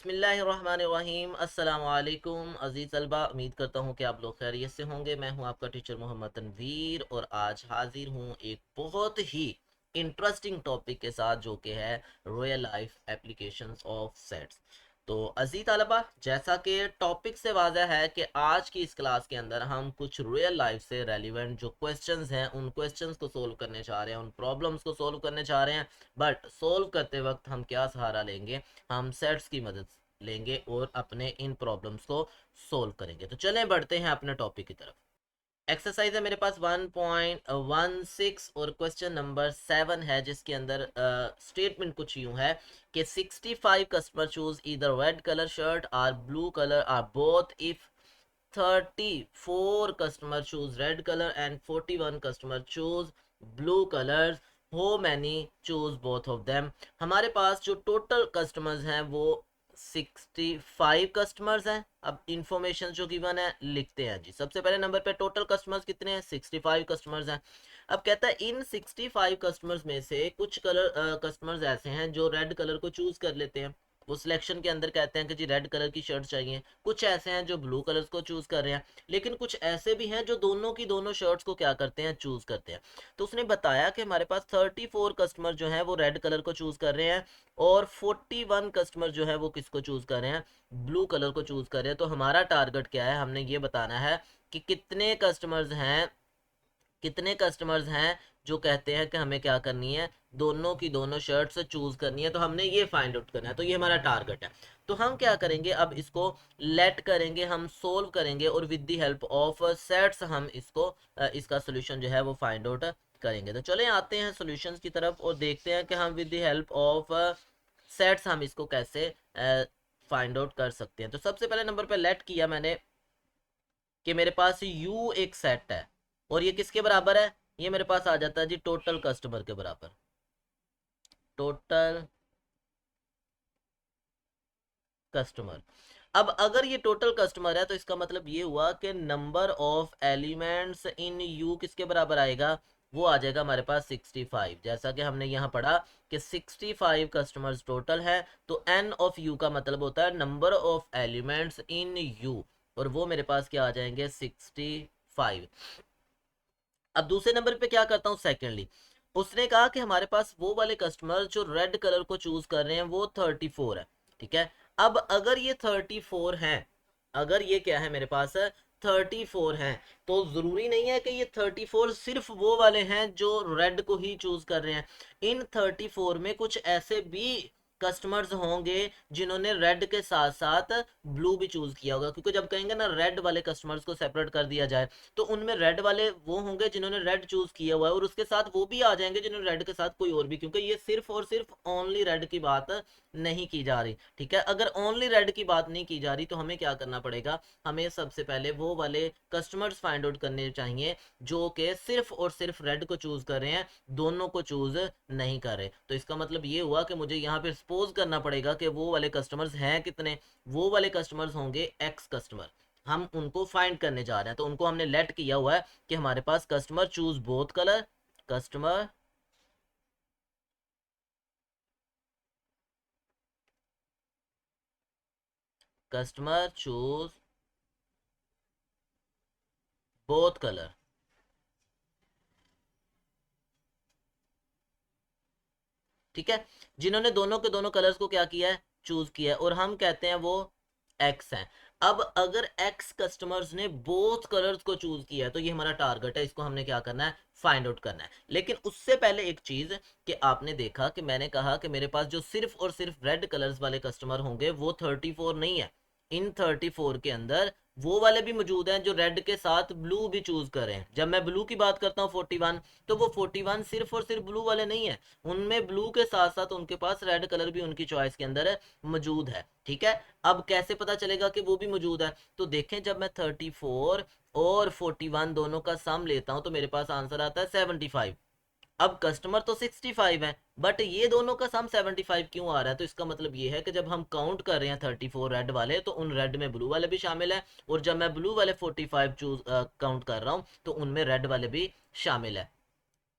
बिस्मिल्लाहिर्रहमानिर्रहीम अस्सलाम वालेकुम अज़ीज़ तलबा, उम्मीद करता हूँ कि आप लोग खैरियत से होंगे। मैं हूँ आपका टीचर मोहम्मद तनवीर और आज हाजिर हूँ एक बहुत ही इंटरेस्टिंग टॉपिक के साथ जो कि है real life applications of sets. तो अज़ीज़ तलबा, जैसा कि टॉपिक से वाज़ह है कि आज की इस क्लास के अंदर हम कुछ रियल लाइफ से रेलिवेंट जो क्वेश्चंस हैं उन क्वेश्चंस को सोल्व करने चाह रहे हैं, उन प्रॉब्लम्स को सोल्व करने चाह रहे हैं। बट सोल्व करते वक्त हम क्या सहारा लेंगे? हम सेट्स की मदद लेंगे और अपने इन प्रॉब्लम्स को सोल्व करेंगे। तो चलें बढ़ते हैं अपने टॉपिक की तरफ। एक्सरसाइज है मेरे पास 1.16 और क्वेश्चन नंबर 7 है, जिसके अंदर स्टेटमेंट कुछ यूं है कि 65 कस्टमर चूज इधर रेड कलर शर्ट और blue colour are both if 34 customer choose red colour and 41 customer choose blue colour, how many choose both of them. हमारे पास जो टोटल कस्टमर्स हैं वो 65 कस्टमर्स हैं। अब इंफॉर्मेशन जो गिवन है लिखते हैं जी। सबसे पहले नंबर पे टोटल कस्टमर्स कितने हैं? 65 कस्टमर्स हैं। अब कहता है इन 65 कस्टमर्स में से कुछ कस्टमर्स ऐसे हैं जो रेड कलर को चूज कर लेते हैं। वो सिलेक्शन के अंदर कहते हैं कि जी रेड कलर की शर्ट चाहिए। कुछ ऐसे हैं जो ब्लू कलर को चूज कर रहे हैं, लेकिन कुछ ऐसे भी हैं जो दोनों की दोनों शर्ट्स को क्या करते हैं? चूज करते हैं। तो उसने बताया कि हमारे पास 34 कस्टमर जो है वो रेड कलर को चूज कर रहे हैं और 41 कस्टमर जो है वो किसको चूज कर रहे हैं? ब्लू कलर को चूज कर रहे हैं। तो हमारा टारगेट क्या है? हमने ये बताना है कि कितने कस्टमर्स हैं जो कहते हैं कि हमें क्या करनी है? दोनों की दोनों शर्ट्स चूज करनी है। तो हमने ये फाइंड आउट करना है, तो ये हमारा टारगेट है। तो हम क्या करेंगे? अब इसको लेट करेंगे, हम सोल्व करेंगे और with the help of sets हम इसका सोल्यूशन जो है वो फाइंड आउट करेंगे। तो चले आते हैं सॉल्यूशंस की तरफ और देखते हैं कि हम with the help of sets हम इसको कैसे फाइंड आउट कर सकते हैं। तो सबसे पहले नंबर पे लेट किया मैंने कि मेरे पास यू एक सेट है और ये किसके बराबर है? ये मेरे पास आ जाता है जी टोटल कस्टमर के बराबर। Total customer. अब अगर ये टोटल कस्टमर है तो इसका मतलब ये हुआ कि number of elements in you किसके बराबर आएगा? वो आ जाएगा हमारे पास 65। जैसा कि हमने यहाँ पढ़ा कि 65 कस्टमर्स टोटल है, तो एन ऑफ यू का मतलब होता है number of elements in you, और वो मेरे पास क्या आ जाएंगे? 65। अब दूसरे नंबर पे क्या करता हूँ? सेकेंडली उसने कहा कि हमारे पास वो वाले कस्टमर जो रेड कलर को चूज कर रहे हैं वो 34 है। ठीक है। अब अगर ये 34 हैं, अगर ये क्या है मेरे पास 34 हैं, तो जरूरी नहीं है कि ये 34 सिर्फ वो वाले हैं जो रेड को ही चूज कर रहे हैं। इन 34 में कुछ ऐसे भी कस्टमर्स होंगे जिन्होंने रेड के साथ साथ ब्लू भी चूज किया होगा, क्योंकि जब कहेंगे ना रेड वाले कस्टमर्स को सेपरेट कर दिया जाए, तो उनमें रेड वाले वो होंगे जिन्होंने रेड चूज किया हुआ है और उसके साथ वो भी आ जाएंगे जिन्होंने रेड के साथ कोई और भी, क्योंकि ये सिर्फ और सिर्फ ओनली रेड की बात नहीं की जा रही। ठीक है। अगर ओनली रेड की बात नहीं की जा रही तो हमें क्या करना पड़ेगा? हमें सबसे पहले वो वाले कस्टमर्स फाइंड आउट करने चाहिए जो कि सिर्फ और सिर्फ रेड को चूज कर रहे हैं, दोनों को चूज नहीं कर रहे। तो इसका मतलब ये हुआ कि मुझे यहाँ पे सपोज करना पड़ेगा कि वो वाले कस्टमर्स हैं कितने? वो वाले कस्टमर्स होंगे एक्स कस्टमर। हम उनको फाइंड करने जा रहे हैं, तो उनको हमने लेट किया हुआ है कि हमारे पास customer choose both colour, customer customer choose both colour. ठीक है। जिन्होंने दोनों के दोनों कलर्स को क्या किया है? चूज किया है, और हम कहते हैं वो एक्स हैं। अब अगर एक्स कस्टमर्स ने बोथ कलर्स को चूज किया है तो ये हमारा टारगेट है, इसको हमने क्या करना है? फाइंड आउट करना है। लेकिन उससे पहले एक चीज कि आपने देखा कि मैंने कहा कि मेरे पास जो सिर्फ और सिर्फ रेड कलर्स वाले कस्टमर होंगे वो 34 नहीं है। इन 34 के अंदर वो वाले भी मौजूद हैं जो रेड के साथ ब्लू भी चूज करें। जब मैं ब्लू की बात करता हूँ 41, तो वो 41 सिर्फ और सिर्फ ब्लू वाले नहीं है, उनमें ब्लू के साथ साथ उनके पास रेड कलर भी उनकी चॉइस के अंदर मौजूद है। ठीक है। अब कैसे पता चलेगा कि वो भी मौजूद है? तो देखें, जब मैं 34 और 41 दोनों का सम लेता हूं तो मेरे पास आंसर आता है 75। अब कस्टमर तो 65 है, बट ये दोनों का सम 75 क्यों आ रहा है? तो इसका मतलब ये है कि जब हम काउंट कर रहे हैं 34 रेड वाले, तो उन रेड में ब्लू वाले भी शामिल है, और जब मैं ब्लू वाले 45 चूज काउंट कर रहा हूं तो उनमें रेड वाले भी शामिल है।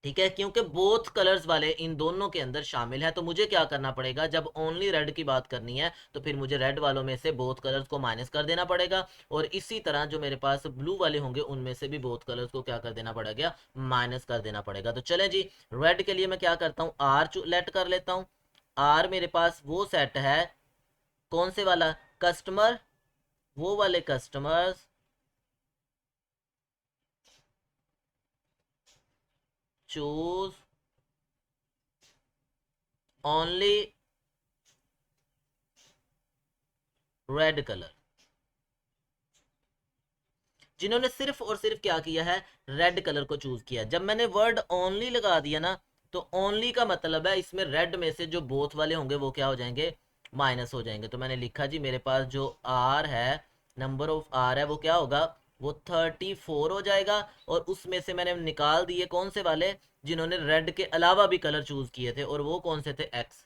ठीक है, क्योंकि बोथ कलर्स वाले इन दोनों के अंदर शामिल है, तो मुझे क्या करना पड़ेगा, जब ओनली रेड की बात करनी है तो फिर मुझे रेड वालों में से बोथ कलर्स को माइनस कर देना पड़ेगा, और इसी तरह जो मेरे पास ब्लू वाले होंगे उनमें से भी बोथ कलर्स को क्या कर देना पड़ेगा, माइनस कर देना पड़ेगा। तो चले जी, रेड के लिए मैं क्या करता हूँ, आर लेट कर लेता हूँ। आर मेरे पास वो सेट है, कौन से वाला, कस्टमर, वो वाले customers choose only red colour, जिन्होंने सिर्फ और सिर्फ क्या किया है, रेड कलर को चूज किया। जब मैंने वर्ड ओनली लगा दिया ना, तो ओनली का मतलब है इसमें रेड में से जो बोथ वाले होंगे वो क्या हो जाएंगे, माइनस हो जाएंगे। तो मैंने लिखा जी मेरे पास जो आर है, नंबर ऑफ आर है, वो क्या होगा, वो 34 हो जाएगा। और उसमें से मैंने निकाल दिए कौन से वाले, जिन्होंने रेड के अलावा भी कलर चूज किए थे, और वो कौन से थे, एक्स।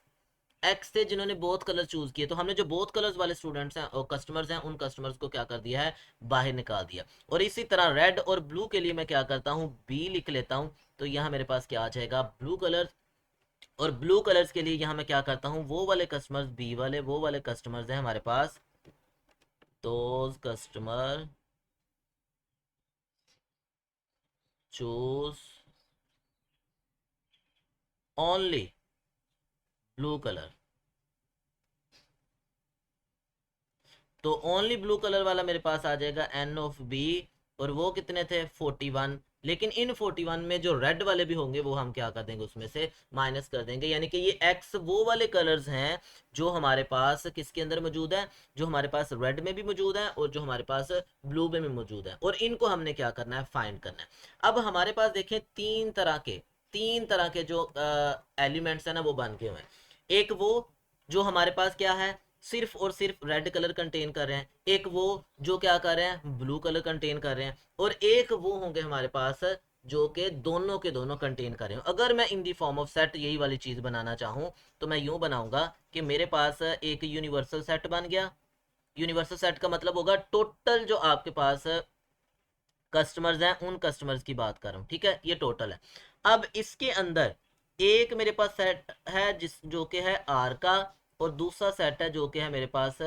एक्स थे जिन्होंने बोथ कलर चूज किए, तो हमने जो बोथ कलर्स वाले स्टूडेंट्स हैं और कस्टमर्स हैं, उन कस्टमर्स को क्या कर दिया है, बाहर निकाल दिया। और इसी तरह रेड और ब्लू के लिए मैं क्या करता हूँ, बी लिख लेता हूँ। तो यहाँ मेरे पास क्या आ जाएगा, ब्लू कलर्स। और ब्लू कलर्स के लिए यहाँ मैं क्या करता हूँ, वो वाले कस्टमर्स, बी वाले वो वाले कस्टमर्स हैं हमारे पास, those customer choose only blue colour. तो ओनली ब्लू कलर वाला मेरे पास आ जाएगा एन ऑफ बी, और वो कितने थे, 41। लेकिन इन 41 में जो रेड वाले भी होंगे वो हम क्या कर देंगे, उसमें से माइनस कर देंगे। यानी कि ये एक्स वो वाले कलर्स हैं जो हमारे पास किसके अंदर मौजूद है, जो हमारे पास रेड में भी मौजूद है और जो हमारे पास ब्लू में भी मौजूद है, और इनको हमने क्या करना है, फाइंड करना है। अब हमारे पास देखें तीन तरह के जो एलिमेंट्स है ना, वो बन के हुए हैं। एक वो जो हमारे पास क्या है, सिर्फ और सिर्फ रेड कलर कंटेन कर रहे हैं, एक वो जो क्या कर रहे हैं, ब्लू कलर कंटेन कर रहे हैं, और एक वो होंगे हमारे पास जो कि दोनों के दोनों कंटेन कर रहे हो। अगर मैं इन दी फॉर्म ऑफ सेट यही वाली चीज बनाना चाहूं, तो मैं यूं बनाऊंगा कि मेरे पास एक यूनिवर्सल सेट बन गया। यूनिवर्सल सेट का मतलब होगा टोटल जो आपके पास कस्टमर्स हैं, उन कस्टमर्स की बात कर रहा हूँ, ठीक है, ये टोटल है। अब इसके अंदर एक मेरे पास सेट है जिस जो कि है आर का, और दूसरा सेट है जो कि है मेरे पास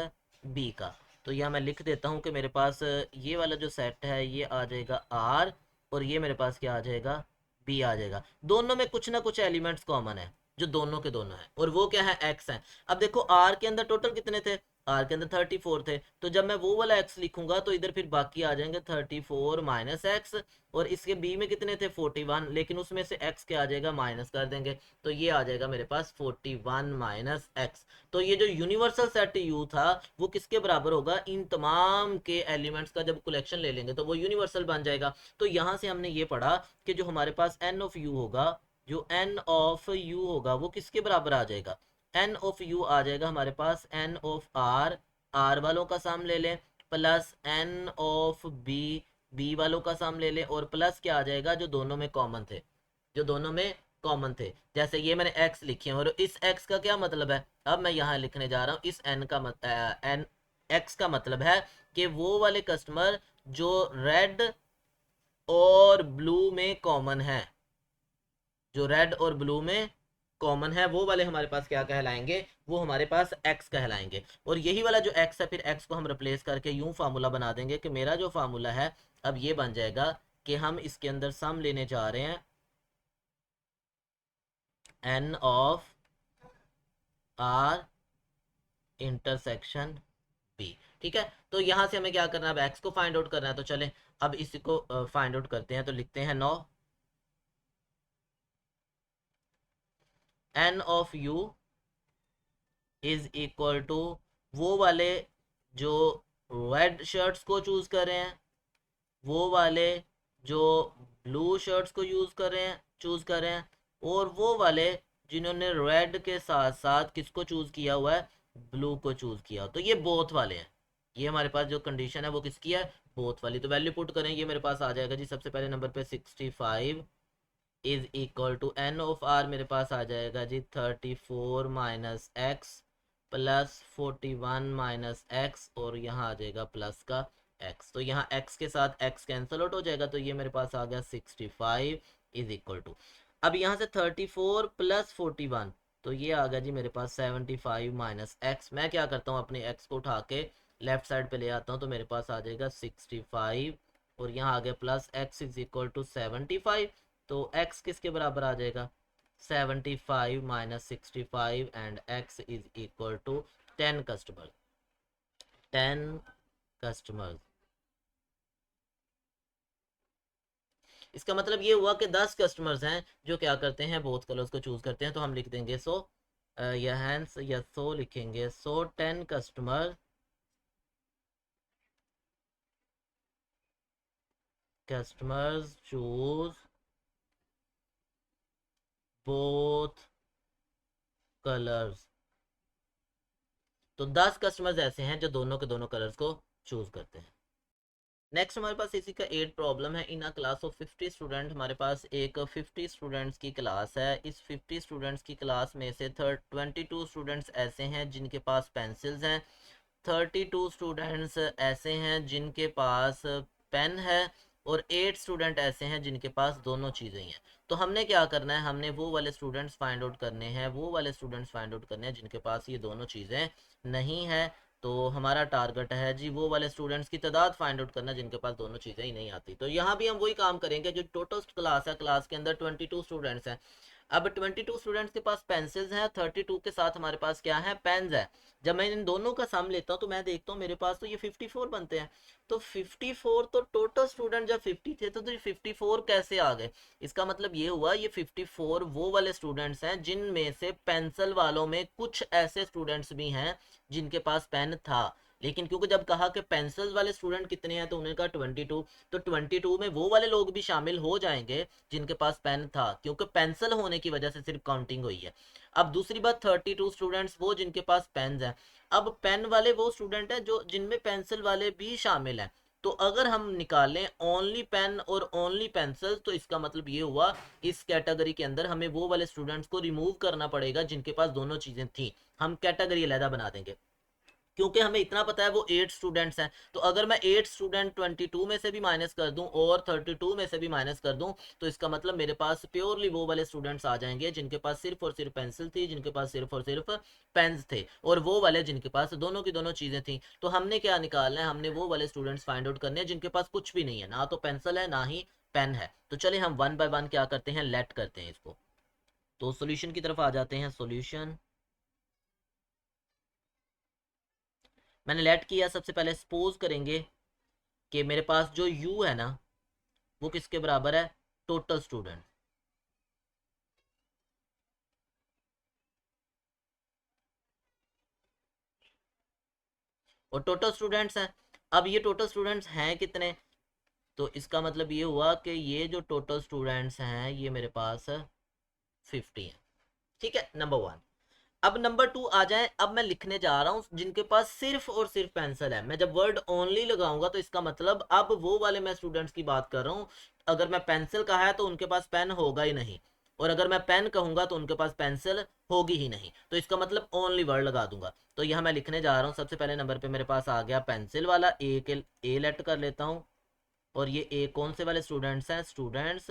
बी का। तो यह मैं लिख देता हूँ कि मेरे पास ये वाला जो सेट है ये आ जाएगा आर, और ये मेरे पास क्या आ जाएगा, बी आ जाएगा। दोनों में कुछ ना कुछ एलिमेंट्स कॉमन है जो दोनों के दोनों है, और वो क्या है, एक्स है। अब देखो आर के अंदर टोटल कितने थे, आर के अंदर 34 थे, तो जब मैं वो वाला एक्स लिखूंगा तो इधर फिर बाकी आ जाएंगे 34 माइनस एक्स। और इसके बी में कितने थे, 41, लेकिन उसमें से एक्स क्या आ जाएगा, माइनस कर देंगे, तो ये आ जाएगा मेरे पास 41 माइनस एक्स। तो ये जो यूनिवर्सल सेट यू था वो किसके बराबर होगा, इन तमाम के एलिमेंट्स का जब कलेक्शन ले लेंगे तो वो यूनिवर्सल बन जाएगा। तो यहां से हमने ये पढ़ा कि जो हमारे पास एन ऑफ यू होगा, जो एन ऑफ यू होगा वो किसके बराबर आ जाएगा, एन ऑफ यू आ जाएगा हमारे पास एन ऑफ आर, आर वालों का साम ले लें, plus n of B, B वालों का साम ले लें, और प्लस क्या आ जाएगा, जो दोनों में कॉमन थे, जो दोनों में कॉमन थे। जैसे ये मैंने एक्स लिखे हैं, और इस एक्स का क्या मतलब है, अब मैं यहाँ लिखने जा रहा हूँ, इस एन का एन एक्स का मतलब है कि वो वाले कस्टमर जो रेड और ब्लू में कॉमन है, जो रेड और ब्लू में कॉमन है, वो वाले हमारे पास क्या कहलाएंगे, वो हमारे पास एक्स कहलाएंगे। और यही वाला जो एक्स है, फिर एक्स को हम रिप्लेस करके यूं फार्मूला बना देंगे कि मेरा जो फार्मूला है अब ये बन जाएगा कि हम इसके अंदर सम लेने जा रहे हैं n of R intersection B. ठीक है, तो यहां से हमें क्या करना है, अब एक्स को फाइंड आउट करना है, तो चलें अब इसी को फाइंड आउट करते हैं। तो लिखते हैं 9 n of U is equal to वो वाले जो रेड शर्ट्स को चूज कर रहे हैं, वो वाले जो ब्लू शर्ट्स को यूज कर रहे हैं, चूज कर रहे हैं, और वो वाले जिन्होंने रेड के साथ साथ किसको चूज किया हुआ है, ब्लू को चूज किया। तो ये बोथ वाले हैं, ये हमारे पास जो कंडीशन है वो किसकी है, बोथ वाली। तो वैल्यू पुट करें, ये मेरे पास आ जाएगा जी सबसे पहले नंबर पे 65 is equal to n of R मेरे पास आ जाएगा जी 34 minus x plus 41 minus x, और यहाँ आ जाएगा प्लस का एक्स। तो यहाँ एक्स के साथ एक्स कैंसिल आउट हो जाएगा, तो ये मेरे पास आ गया 65 इज इक्वल टू। अब यहाँ से 34 प्लस 41, तो ये आ गया जी मेरे पास 75 माइनस एक्स। मैं क्या करता हूँ, अपने एक्स को उठा के लेफ्ट साइड पे ले आता हूँ, तो मेरे पास आ जाएगा 65, और यहाँ आ गया plus x is equal to 75। तो एक्स किसके बराबर आ जाएगा, 75 minus 65, and x is equal to 10 customer, 10 customers. इसका मतलब ये हुआ कि 10 कस्टमर्स हैं जो क्या करते हैं, बोथ कलर्स को चूज करते हैं। तो हम लिख देंगे सो या हैंस या सो लिखेंगे, सो 10 customer, customers choose both colours. तो 10 कस्टमर्स ऐसे हैं जो दोनों के दोनों कलर्स को चूज करते हैं। नेक्स्ट हमारे पास इसी का 8 प्रॉब्लम है। इन अ क्लास ऑफ 50 स्टूडेंट, हमारे पास एक 50 स्टूडेंट्स की क्लास है। इस 50 स्टूडेंट्स की क्लास में से 22 स्टूडेंट्स ऐसे हैं जिनके पास पेंसिल्स हैं, 32 स्टूडेंट्स ऐसे हैं जिनके पास पेन है, और 8 स्टूडेंट ऐसे हैं जिनके पास दोनों चीज़ें हैं। तो हमने क्या करना है, हमने वो वाले स्टूडेंट्स फाइंड आउट करने हैं, वो वाले स्टूडेंट्स फाइंड आउट करने हैं जिनके पास ये दोनों चीज़ें नहीं है। तो हमारा टारगेट है जी वो वाले स्टूडेंट्स की तादाद फाइंड आउट करना जिनके पास दोनों चीज़ें ही नहीं आती। तो यहाँ भी हम वही काम करेंगे, जो टोटल क्लास है, क्लास के अंदर 22 स्टूडेंट्स हैं। अब 22 स्टूडेंट्स के पास पेंसिल्स हैं, 32 के साथ हमारे पास क्या है, पेन्स है। जब मैं इन दोनों का सम लेता हूँ तो मैं देखता हूँ मेरे पास तो ये 54 बनते हैं। तो 54, तो टोटल स्टूडेंट जब 50 थे तो ये 54 कैसे आ गए, इसका मतलब ये हुआ ये 54 वो वाले स्टूडेंट्स हैं जिनमें से पेंसिल वालों में कुछ ऐसे स्टूडेंट्स भी हैं जिनके पास पेन था। लेकिन क्योंकि जब कहा कि पेंसिल वाले स्टूडेंट कितने हैं तो उन्होंने कहा 22, तो 22 में वो वाले लोग भी शामिल हो जाएंगे जिनके पास पेन था, क्योंकि पेंसिल होने की वजह से सिर्फ काउंटिंग हुई है। अब दूसरी बात, 32 स्टूडेंट्स वो जिनके पास पेन है। अब पेन वाले वो स्टूडेंट हैं जो जिनमें पेंसिल वाले भी शामिल हैं। तो अगर हम निकालें ओनली पेन और ओनली पेंसिल, तो इसका मतलब ये हुआ इस कैटेगरी के अंदर हमें वो वाले स्टूडेंट्स को रिमूव करना पड़ेगा जिनके पास दोनों चीजें थी। हम कैटेगरी अलहदा बना देंगे, क्योंकि हमें इतना पता है वो 8 स्टूडेंट्स हैं। तो अगर मैं 8 स्टूडेंट 22 में से भी माइनस कर दूं और 32 में से भी माइनस कर दूं, तो इसका मतलब मेरे पास प्योरली वो वाले स्टूडेंट्स आ जाएंगे जिनके पास सिर्फ और सिर्फ पेंसिल थी, जिनके पास सिर्फ और सिर्फ पेन्स थे, और वो वाले जिनके पास दोनों की दोनों चीजें थी। तो हमने क्या निकालना है, हमने वो वाले स्टूडेंट्स फाइंड आउट करने हैं जिनके पास कुछ भी नहीं है, ना तो पेंसिल है ना ही पेन है। तो चलिए हम वन बाय वन क्या करते हैं, लेट करते हैं इसको। तो सोल्यूशन की तरफ आ जाते हैं। सोल्यूशन मैंने लेट किया, सबसे पहले सपोज करेंगे कि मेरे पास जो u है ना वो किसके बराबर है, टोटल स्टूडेंट। और टोटल स्टूडेंट्स हैं। अब ये टोटल स्टूडेंट्स हैं कितने, तो इसका मतलब ये हुआ कि ये जो टोटल स्टूडेंट्स हैं ये मेरे पास 50 हैं। ठीक है, नंबर वन। अब नंबर टू आ जाए। अब मैं लिखने जा रहा हूं जिनके पास सिर्फ और सिर्फ पेंसिल है। मैं जब वर्ड ओनली लगाऊंगा तो इसका मतलब अब वो वाले मैं स्टूडेंट्स की बात कर रहा हूं। अगर मैं पेंसिल कहा है तो उनके पास पेन होगा ही नहीं, और अगर मैं पेन कहूंगा तो उनके पास पेंसिल होगी ही नहीं। तो इसका मतलब ओनली वर्ड लगा दूंगा। तो यह मैं लिखने जा रहा हूं, सबसे पहले नंबर पे मेरे पास आ गया पेंसिल वाला, ए के ए लेट कर लेता हूं। और ये ए कौन से वाले स्टूडेंट्स हैं, स्टूडेंट्स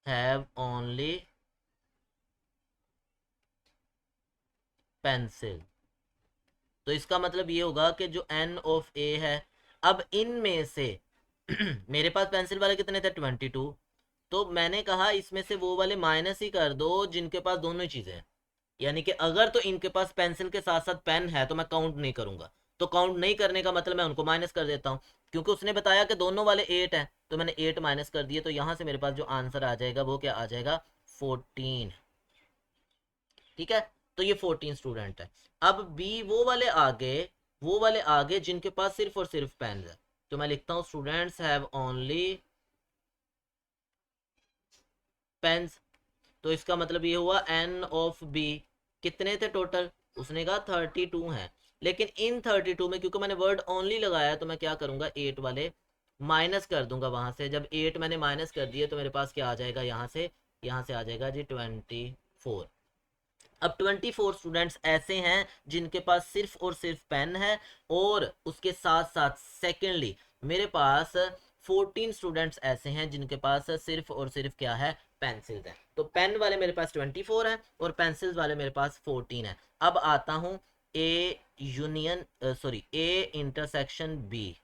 हैव ओनली पेंसिल। तो इसका मतलब ये होगा कि जो एन ऑफ ए है, अब इनमें से मेरे पास पेंसिल वाले कितने थे, 22। तो मैंने कहा इसमें से वो वाले माइनस ही कर दो जिनके पास दोनों ही चीजें हैं। यानी कि अगर तो इनके पास पेंसिल के साथ साथ पेन है तो मैं काउंट नहीं करूंगा। तो काउंट नहीं करने का मतलब मैं उनको माइनस कर देता हूँ, क्योंकि उसने बताया कि दोनों वाले 8 है, तो मैंने 8 माइनस कर दिए। तो यहां से मेरे पास जो आंसर आ जाएगा वो क्या आ जाएगा, 14। ठीक है, तो ये 14 स्टूडेंट है। अब बी वो वाले आगे जिनके पास सिर्फ और सिर्फ पेन है। तो मैं लिखता हूं स्टूडेंट्स हैव ओनली पेन्स। तो इसका मतलब ये हुआ एन ऑफ बी कितने थे टोटल, उसने कहा 32 हैं। लेकिन इन 32 में क्योंकि मैंने वर्ड ओनली लगाया तो मैं क्या करूंगा, 8 वाले माइनस कर दूंगा वहां से। जब 8 मैंने माइनस कर दिए तो मेरे पास क्या आ जाएगा, यहाँ से आ जाएगा जी 24। अब 24 स्टूडेंट्स ऐसे हैं जिनके पास सिर्फ और सिर्फ पेन है, और उसके साथ साथ सेकेंडली मेरे पास 14 स्टूडेंट्स ऐसे हैं जिनके पास सिर्फ और सिर्फ क्या है, पेंसिल्स है। तो पेन वाले मेरे पास 24 है और पेंसिल्स वाले मेरे पास 14 है। अब आता हूं A union sorry A intersection B,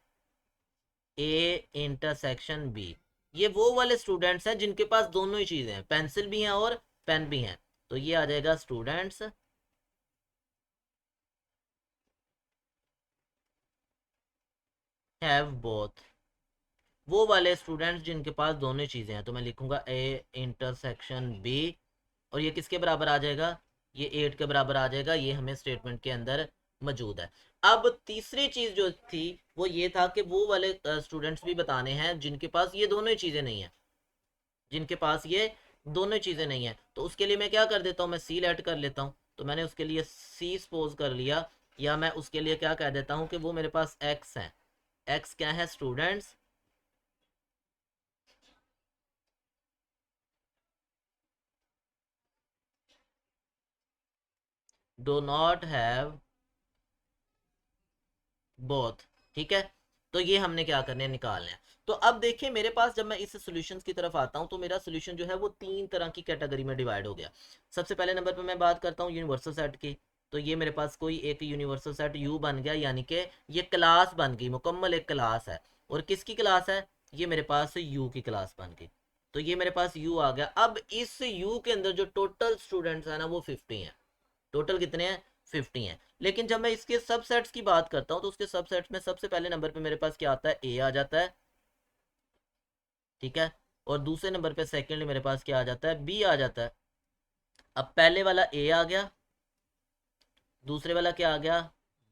A intersection B. ये वो वाले स्टूडेंट्स हैं जिनके पास दोनों ही चीजें हैं, पेंसिल भी हैं और पेन भी हैं। तो ये आ जाएगा स्टूडेंट्स हैव बोथ, वो वाले स्टूडेंट्स जिनके पास दोनों चीजें हैं। तो मैं लिखूंगा ए इंटरसेक्शन बी, और ये किसके बराबर आ जाएगा, ये 8 के बराबर आ जाएगा। ये हमें स्टेटमेंट के अंदर मौजूद है। अब तीसरी चीज जो थी वो ये था कि वो वाले स्टूडेंट्स भी बताने हैं जिनके पास ये दोनों ही चीजें नहीं है, जिनके पास ये दोनों चीजें नहीं है। तो उसके लिए मैं क्या कर देता हूँ, मैं सी लेट कर लेता हूँ। तो मैंने उसके लिए सी सपोज कर लिया, या मैं उसके लिए क्या कह देता हूँ कि वो मेरे पास एक्स है। एक्स क्या है, students do not have both. ठीक है, तो ये हमने क्या करने हैं, निकालना है। तो अब देखिए मेरे पास जब मैं इस सॉल्यूशंस की तरफ आता हूं तो मेरा सॉल्यूशन जो है वो तीन तरह की कैटेगरी में डिवाइड हो गया। सबसे पहले नंबर पे मैं बात करता हूँ यूनिवर्सल सेट की। तो ये मेरे पास कोई एक यूनिवर्सल सेट यू बन गया, यानी कि ये क्लास बन गई, मुकम्मल एक क्लास है। और किसकी क्लास है, ये मेरे पास यू की क्लास बन गई। तो ये मेरे पास यू आ गया। अब इस यू के अंदर जो टोटल स्टूडेंट्स है ना वो 50 हैं। टोटल कितने हैं, 50 हैं। लेकिन जब मैं इसके सबसेट्स की बात करता हूं तो उसके सबसेट्स में सबसे पहले नंबर पे मेरे पास क्या आता है, ए आ जाता है। ठीक है, और दूसरे नंबर पे सेकेंडली मेरे पास क्या आ जाता है, बी आ जाता है। अब पहले वाला ए आ गया, दूसरे वाला क्या आ गया,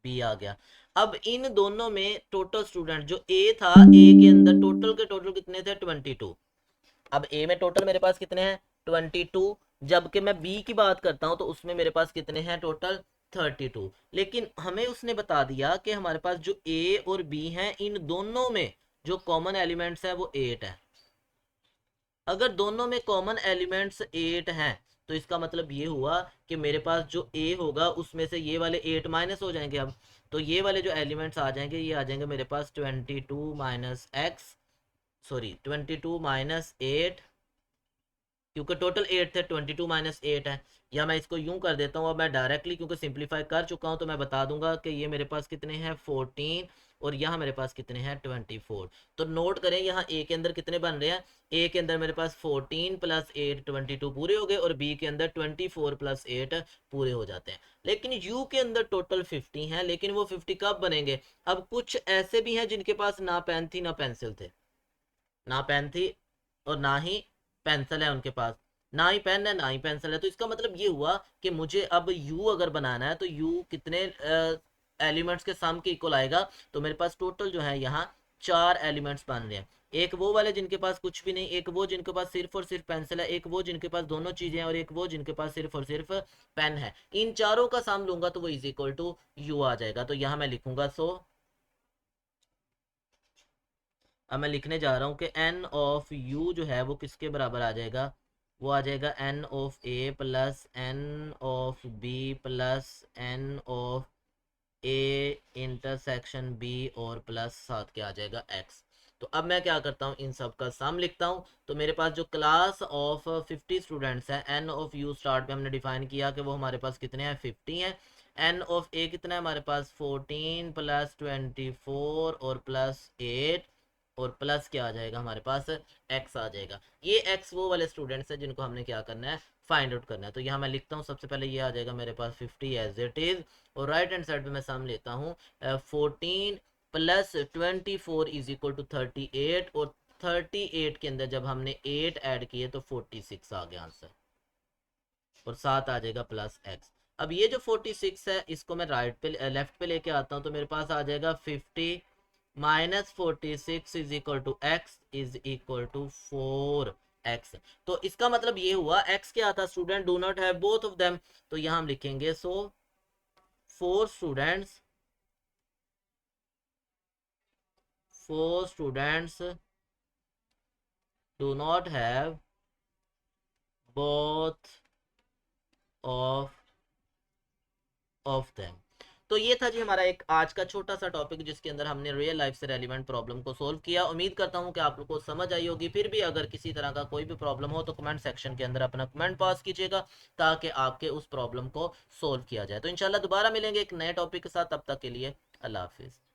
बी आ गया। अब इन दोनों में टोटल स्टूडेंट जो ए था, ए के अंदर टोटल के टोटल कितने थे, 22। अब ए में टोटल मेरे पास कितने हैं, 22। जबकि मैं बी की बात करता हूं तो उसमें मेरे पास कितने हैं, टोटल 32। लेकिन हमें उसने बता दिया कि हमारे पास जो ए और बी हैं इन दोनों में जो कॉमन एलिमेंट्स है वो 8 है। अगर दोनों में कॉमन एलिमेंट्स 8 हैं तो इसका मतलब ये हुआ कि मेरे पास जो ए होगा उसमें से ये वाले 8 माइनस हो जाएंगे। अब तो ये वाले जो एलिमेंट्स आ जाएंगे ये आ जाएंगे मेरे पास 22 माइनस एक्स, सॉरी 22 माइनस 8, क्योंकि टोटल 8 थे, 22 माइनस 8 है। या मैं इसको यूं कर देता हूँ, अब मैं डायरेक्टली क्योंकि सिंप्लीफाई कर चुका हूँ तो मैं बता दूंगा कि ये मेरे पास कितने हैं, 14, और यहाँ मेरे पास कितने हैं, 24। तो नोट करें यहाँ ए के अंदर कितने बन रहे हैं, ए के अंदर मेरे पास 14 प्लस 8 22 पूरे हो गए, और बी के अंदर 24 प्लस 8 पूरे हो जाते हैं। लेकिन यू के अंदर टोटल 50 है, लेकिन वो 50 कब बनेंगे, अब कुछ ऐसे भी हैं जिनके पास ना पेन थी ना पेंसिल थे, ना पेन थी और ना ही पेंसिल है उनके पास, ना ही पेन है ना ही पेंसिल है। तो इसका मतलब ये हुआ कि मुझे अब यू अगर बनाना है तो यू कितने एलिमेंट्स के सम के इक्वल आएगा। तो मेरे पास टोटल जो है यहाँ 4 एलिमेंट्स बन रहे हैं। एक वो वाले जिनके पास कुछ भी नहीं, एक वो जिनके पास सिर्फ और सिर्फ पेंसिल है, एक वो जिनके पास दोनों चीजें हैं, और एक वो जिनके पास सिर्फ और सिर्फ पेन है। इन चारों का सम लूंगा तो वो इज इक्वल टू यू आ जाएगा। तो यहाँ मैं लिखूंगा, सो अब मैं लिखने जा रहा हूँ कि एन ऑफ यू जो है वो किसके बराबर आ जाएगा, वो आ जाएगा n of A plus n of B plus n of A intersection B, और प्लस साथ क्या आ जाएगा, एक्स। तो अब मैं क्या करता हूँ, इन सब का सम लिखता हूँ। तो मेरे पास जो क्लास ऑफ 50 स्टूडेंट्स हैं, एन ऑफ यू स्टार्ट में हमने डिफाइन किया कि वो हमारे पास कितने हैं, 50 हैं। एन ऑफ ए कितना है हमारे पास, 14 प्लस 24 और प्लस 8, और प्लस क्या आ जाएगा हमारे पास, एक्स आ जाएगा। ये एक्स वो वाले स्टूडेंट्स हैं जिनको हमने क्या करना है, फाइंड आउट करना है। तो यहाँ मैं लिखता हूँ, सबसे पहले ये आ जाएगा मेरे पास 50 एज इट इज, और राइट हैंड साइड पे मैं सम लेता हूँ 14 प्लस 24 इज इक्वल टू 38, और 38 के अंदर जब हमने 8 ऐड किए तो 46 आ गया आंसर, और साथ आ जाएगा प्लस एक्स। अब ये जो 46 है इसको मैं राइट पे लेफ्ट पे लेके आता हूँ, तो मेरे पास आ जाएगा 50 minus 46 is equal to x is equal to 4x। तो इसका मतलब ये हुआ x क्या था, student do not have both of them. तो यहां हम लिखेंगे, so 4 students do not have both of of them. तो ये था जी हमारा एक आज का छोटा सा टॉपिक जिसके अंदर हमने रियल लाइफ से रेलिवेंट प्रॉब्लम को सोल्व किया। उम्मीद करता हूँ कि आप लोग को समझ आई होगी। फिर भी अगर किसी तरह का कोई भी प्रॉब्लम हो तो कमेंट सेक्शन के अंदर अपना कमेंट पास कीजिएगा ताकि आपके उस प्रॉब्लम को सोल्व किया जाए। तो इंशाल्लाह दोबारा मिलेंगे एक नए टॉपिक के साथ, तब तक के लिए अल्लाह हाफिज़।